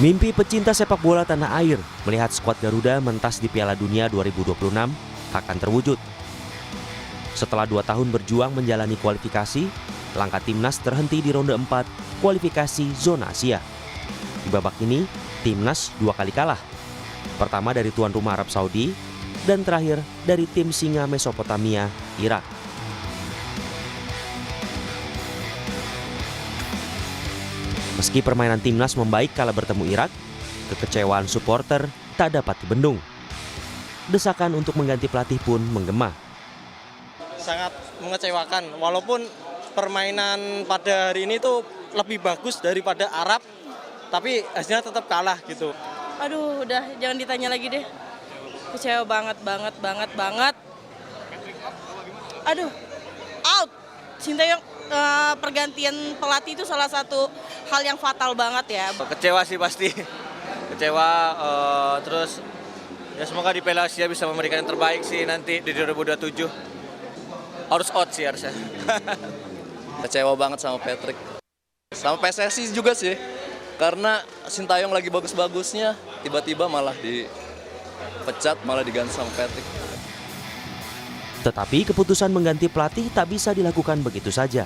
Mimpi pecinta sepak bola tanah air melihat skuad Garuda mentas di Piala Dunia 2026 akan terwujud. Setelah 2 tahun berjuang menjalani kualifikasi, langkah timnas terhenti di ronde 4 kualifikasi zona Asia. Di babak ini, timnas 2 kali kalah. Pertama dari tuan rumah Arab Saudi dan terakhir dari tim singa Mesopotamia, Irak. Meski permainan timnas membaik kala bertemu Irak, kekecewaan supporter tak dapat dibendung. Desakan untuk mengganti pelatih pun menggema. Sangat mengecewakan, walaupun permainan pada hari ini tuh lebih bagus daripada Arab, tapi hasilnya tetap kalah gitu. Aduh, udah jangan ditanya lagi deh. Kecewa banget. Aduh, out. Sintayong pergantian pelatih itu salah satu hal yang fatal banget ya. Kecewa sih pasti, kecewa. Terus ya semoga di Piala Asia bisa memberikan yang terbaik sih nanti di 2027. Harus out sih harusnya. Kecewa banget sama Patrick. Sama PSSI juga sih. Karena Sintayong lagi bagus-bagusnya, tiba-tiba malah dipecat, malah diganti sama Patrick. Tetapi keputusan mengganti pelatih tak bisa dilakukan begitu saja.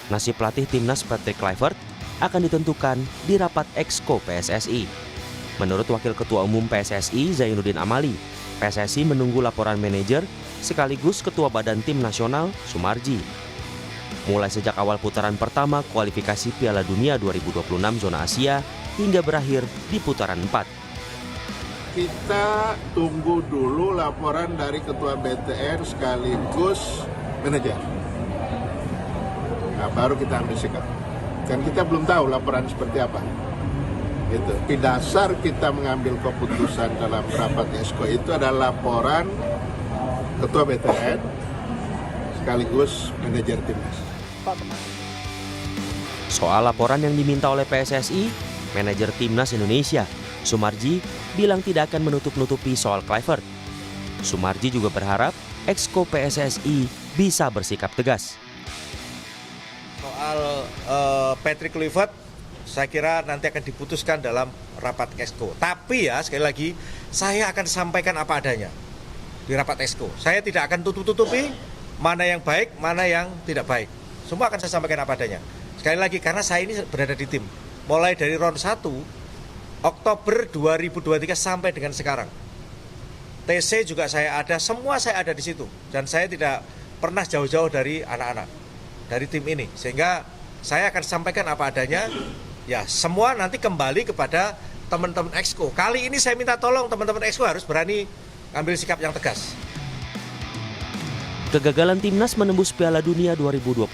Nasib pelatih timnas Patrick Kluivert akan ditentukan di rapat Exco PSSI. Menurut Wakil Ketua Umum PSSI Zainuddin Amali, PSSI menunggu laporan manajer sekaligus Ketua Badan Tim Nasional Sumarji. Mulai sejak awal putaran pertama kualifikasi Piala Dunia 2026 zona Asia hingga berakhir di putaran 4. Kita tunggu dulu laporan dari Ketua BTN sekaligus manajer. Nah, baru kita ambil sikap. Kan kita belum tahu laporan seperti apa. Itu. Di dasar kita mengambil keputusan dalam rapat ESCO itu adalah laporan Ketua BTN sekaligus manajer timnas. Soal laporan yang diminta oleh PSSI, manajer timnas Indonesia, Sumarji, bilang tidak akan menutup-nutupi soal Kluivert. Sumarji juga berharap Exco PSSI bisa bersikap tegas. Soal Patrick Kluivert, saya kira nanti akan diputuskan dalam rapat Exco. Tapi ya, sekali lagi, saya akan sampaikan apa adanya di rapat Exco. Saya tidak akan tutup-tutupi mana yang baik, mana yang tidak baik. Semua akan saya sampaikan apa adanya. Sekali lagi, karena saya ini berada di tim. Mulai dari round 1, Oktober 2023 sampai dengan sekarang. TC juga saya ada, semua saya ada di situ. Dan saya tidak pernah jauh-jauh dari anak-anak, dari tim ini. Sehingga saya akan sampaikan apa adanya. Ya, semua nanti kembali kepada teman-teman Exco. Kali ini saya minta tolong teman-teman Exco harus berani ambil sikap yang tegas. Kegagalan timnas menembus Piala Dunia 2026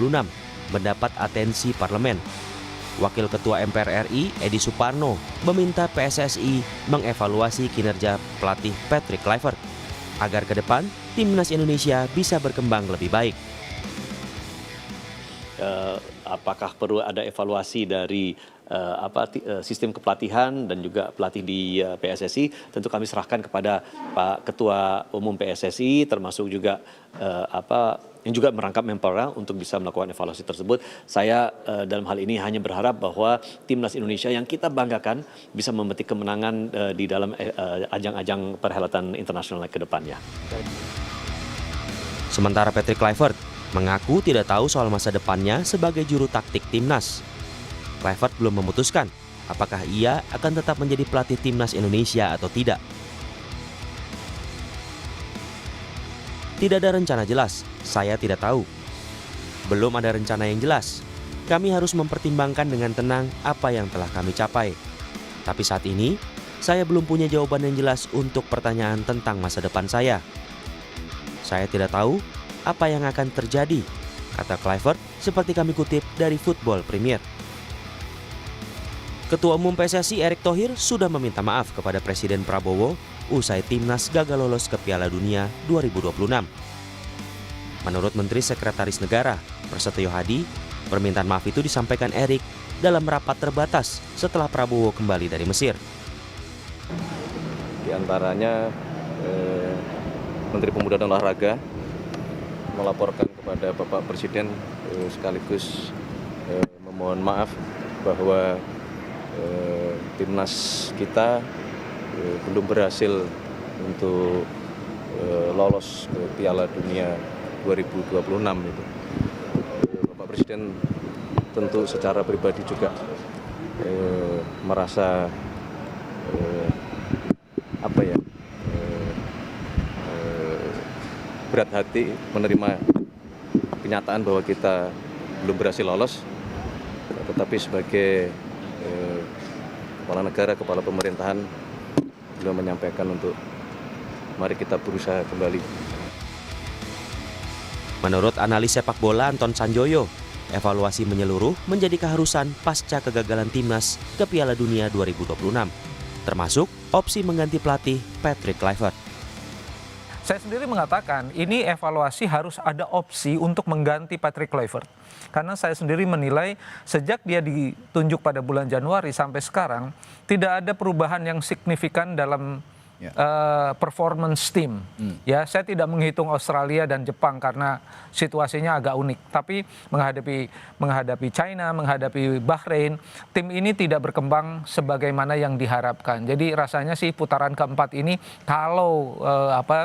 mendapat atensi parlemen. Wakil Ketua MPR RI, Edi Suparno, meminta PSSI mengevaluasi kinerja pelatih Patrick Kluivert agar ke depan timnas Indonesia bisa berkembang lebih baik. Apakah perlu ada evaluasi dari sistem kepelatihan dan juga pelatih di PSSI? Tentu kami serahkan kepada Pak Ketua Umum PSSI, termasuk juga yang juga merangkap Menpora untuk bisa melakukan evaluasi tersebut. Saya dalam hal ini hanya berharap bahwa timnas Indonesia yang kita banggakan bisa memetik kemenangan di dalam ajang-ajang perhelatan internasional ke depannya. Sementara Patrick Kluivert mengaku tidak tahu soal masa depannya sebagai juru taktik timnas. Kluivert belum memutuskan apakah ia akan tetap menjadi pelatih timnas Indonesia atau tidak. Tidak ada rencana jelas, saya tidak tahu. Belum ada rencana yang jelas. Kami harus mempertimbangkan dengan tenang apa yang telah kami capai. Tapi saat ini, saya belum punya jawaban yang jelas untuk pertanyaan tentang masa depan saya. Saya tidak tahu apa yang akan terjadi, kata Kluivert seperti kami kutip dari Football Premier. Ketua Umum PSSI Erick Thohir sudah meminta maaf kepada Presiden Prabowo usai timnas gagal lolos ke Piala Dunia 2026. Menurut Menteri Sekretaris Negara Prasetyo Hadi, permintaan maaf itu disampaikan Erick dalam rapat terbatas setelah Prabowo kembali dari Mesir. Di antaranya Menteri Pemuda dan Olahraga melaporkan kepada Bapak Presiden sekaligus memohon maaf bahwa timnas kita belum berhasil untuk lolos ke Piala Dunia 2026 itu. Bapak Presiden tentu secara pribadi juga merasa berat hati menerima kenyataan bahwa kita belum berhasil lolos, tetapi sebagai kepala negara, kepala pemerintahan, beliau menyampaikan untuk mari kita berusaha kembali. Menurut analis sepak bola Anton Sanjoyo, evaluasi menyeluruh menjadi keharusan pasca kegagalan timnas ke Piala Dunia 2026, termasuk opsi mengganti pelatih Patrick Kluivert. Saya sendiri mengatakan ini evaluasi harus ada opsi untuk mengganti Patrick Kluivert. Karena saya sendiri menilai sejak dia ditunjuk pada bulan Januari sampai sekarang tidak ada perubahan yang signifikan dalam performance tim. Ya, saya tidak menghitung Australia dan Jepang karena situasinya agak unik. Tapi menghadapi China, menghadapi Bahrain, tim ini tidak berkembang sebagaimana yang diharapkan. Jadi rasanya sih putaran keempat ini kalau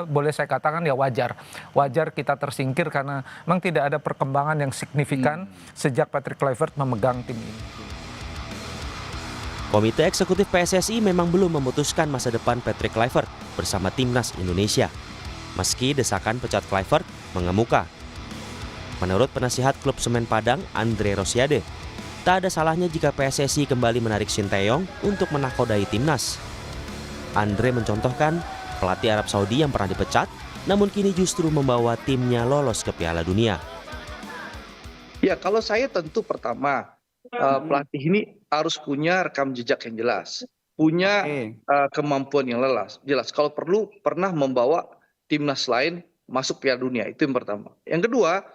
boleh saya katakan ya wajar kita tersingkir karena memang tidak ada perkembangan yang signifikan sejak Patrick Kluivert memegang tim ini. Komite Eksekutif PSSI memang belum memutuskan masa depan Patrick Kluivert bersama Timnas Indonesia. Meski desakan pecat Kluivert mengemuka. Menurut penasihat klub Semen Padang, Andre Rosiade, tak ada salahnya jika PSSI kembali menarik Sinteyong untuk menakodai Timnas. Andre mencontohkan pelatih Arab Saudi yang pernah dipecat, namun kini justru membawa timnya lolos ke Piala Dunia. Ya, kalau saya tentu pertama, pelatih ini harus punya rekam jejak yang jelas, punya kemampuan yang jelas. Kalau perlu pernah membawa timnas lain masuk Piala Dunia, itu yang pertama. Yang kedua,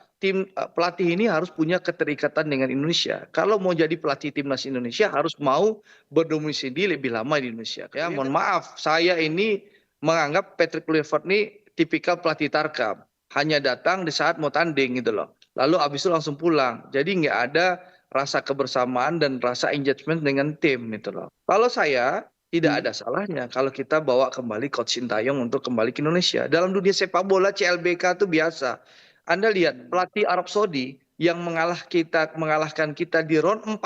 pelatih ini harus punya keterikatan dengan Indonesia. Kalau mau jadi pelatih timnas Indonesia harus mau berdomisili lebih lama di Indonesia. Ya, mohon maaf, saya ini menganggap Patrick Kluivert ini tipikal pelatih tarkam, hanya datang di saat mau tanding gitu loh. Lalu abis itu langsung pulang. Jadi nggak ada rasa kebersamaan dan rasa engagement dengan tim gitu loh. Kalau saya tidak ada salahnya kalau kita bawa kembali Coach Sinteyong untuk kembali ke Indonesia. Dalam dunia sepak bola CLBK itu biasa. Anda lihat pelatih Arab Saudi yang mengalahkan kita di round 4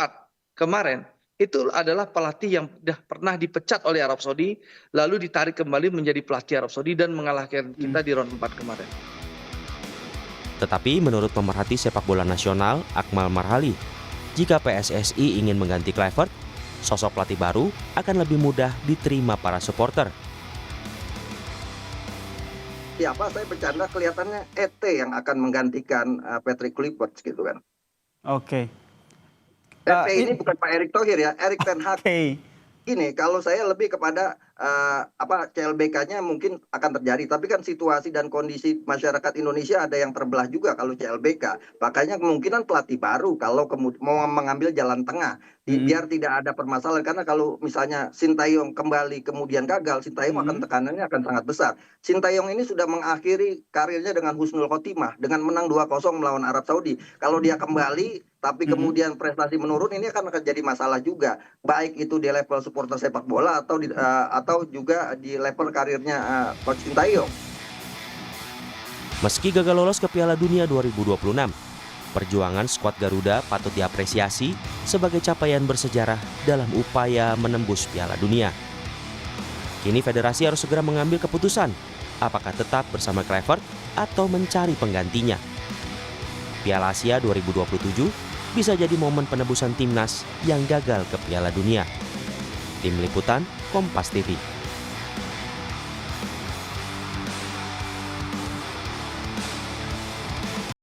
kemarin, itu adalah pelatih yang sudah pernah dipecat oleh Arab Saudi lalu ditarik kembali menjadi pelatih Arab Saudi dan mengalahkan kita di round 4 kemarin. Tetapi menurut pemerhati sepak bola nasional Akmal Marhali, jika PSSI ingin mengganti Kluivert, sosok pelatih baru akan lebih mudah diterima para supporter. Ya, saya bercanda, kelihatannya ET yang akan menggantikan Patrick Kluivert gitu kan. Oke. ET ini bukan Pak Erick Thohir ya, Erik ten Hag. Gini, kalau saya lebih kepada CLBK-nya mungkin akan terjadi, tapi kan situasi dan kondisi masyarakat Indonesia ada yang terbelah juga kalau CLBK. Makanya kemungkinan pelatih baru kalau mau mengambil jalan tengah biar tidak ada permasalahan, karena kalau misalnya Sinteyong kembali kemudian gagal, Sinteyong akan tekanannya akan sangat besar. Sinteyong ini sudah mengakhiri karirnya dengan husnul khotimah dengan menang 2-0 melawan Arab Saudi. Kalau dia kembali tapi kemudian prestasi menurun, ini akan jadi masalah juga, baik itu di level supporter sepak bola atau juga di level karirnya Coach Sinteyong. Meski gagal lolos ke Piala Dunia 2026, perjuangan skuad Garuda patut diapresiasi sebagai capaian bersejarah dalam upaya menembus Piala Dunia. Kini federasi harus segera mengambil keputusan, apakah tetap bersama Kluivert atau mencari penggantinya. Piala Asia 2027 bisa jadi momen penebusan timnas yang gagal ke Piala Dunia. Tim Liputan, Kompas TV.